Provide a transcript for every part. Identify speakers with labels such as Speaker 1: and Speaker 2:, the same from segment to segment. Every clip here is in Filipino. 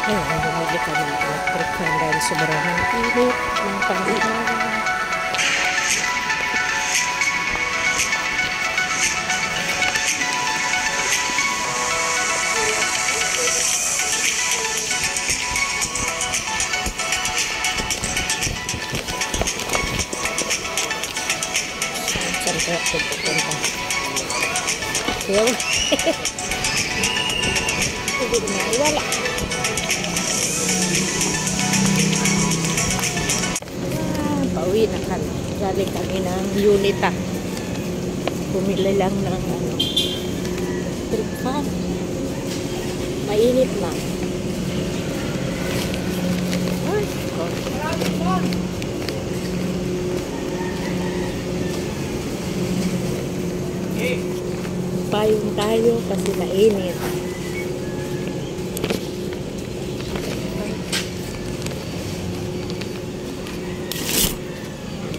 Speaker 1: Ayun, bumili kami ng electric fan dahil sobrang init ng panahon. Saan kaya ito pupunta? Ayaw. Tubig na, wala. Pauwi na kami. Galing kami ng Unita. Bumili lang ng electric fan. Mainit na. Ay, payong tayo kasi mainit.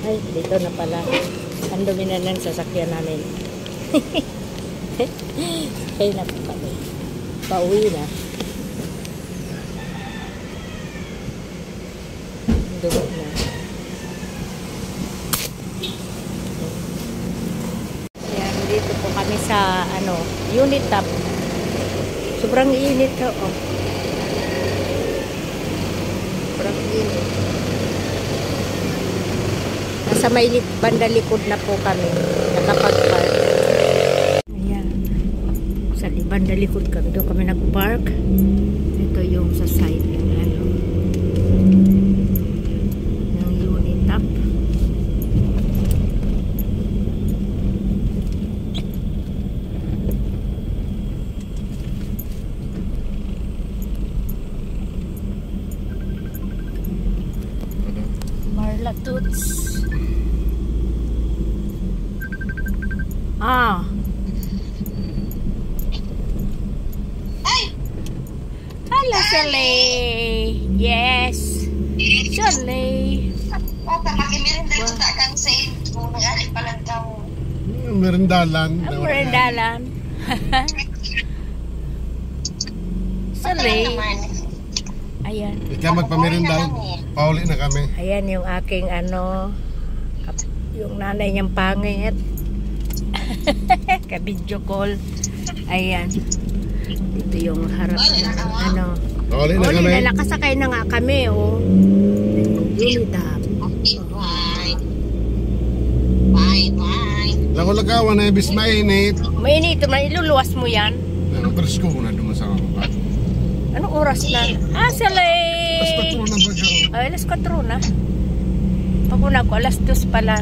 Speaker 1: Ay, dito na pala. Ang dumi na ng sasakyan namin. Ay, na po kami. Pauwi na. Dumi na. Ayan, dito po kami sa, Unita. Sobrang init to, oh. Sobrang init. Nasa may banda likod na po kami nakapag-park. Ayan. Sa banda likod kami. Doon kami nag-park. Ito yung sa side ng ng Unita. Marla Toots. Ah. Hello, Sally. Yes. Sally.
Speaker 2: Merindalan.
Speaker 1: Merindalan. Sally. Ayan.
Speaker 2: Ikaw magpamerindal. Pauli na kami.
Speaker 1: Ayan yung aking yung nanay niyang pangit. Ka-video call. Ayan. Ito yung harap na
Speaker 2: Pauli na kami.
Speaker 1: Nakasakay na nga kami, oh. Unita.
Speaker 2: Lako-lakawan na ibis mainit.
Speaker 1: Mainit, iluluwas mo yan.
Speaker 2: Presko ko na doon sa mga.
Speaker 1: Anong oras na? Salay!
Speaker 2: Alas 4 na ba siya?
Speaker 1: Alas 4 na. Pag una ko, alas 2 pala.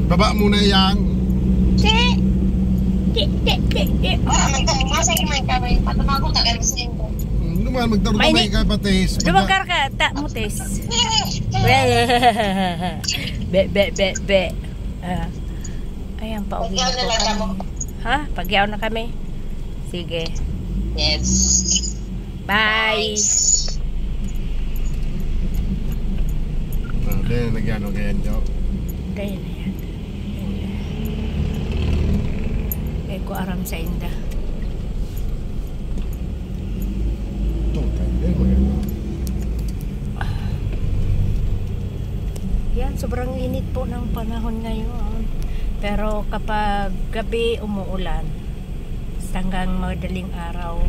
Speaker 2: Baba muna yan.
Speaker 1: Di.
Speaker 2: Naman, magtarumay ka patis.
Speaker 1: Dumagar ka, mutis. Be. Ayan, pauwi na po kami. Ha? Pagyaw na kami? Sige.
Speaker 3: Yes.
Speaker 1: Bye.
Speaker 2: Then, nagyano ganyan, Jo.
Speaker 1: Kaya na yan. Kaya ko aram sa inda. Yan, sobrang init po ng panahon ngayon. Pero kapag gabi umuulan, hanggang madaling araw,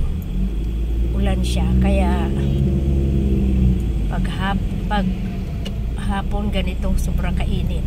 Speaker 1: ulan siya. Kaya pag hapon ganitong sobrang kainit.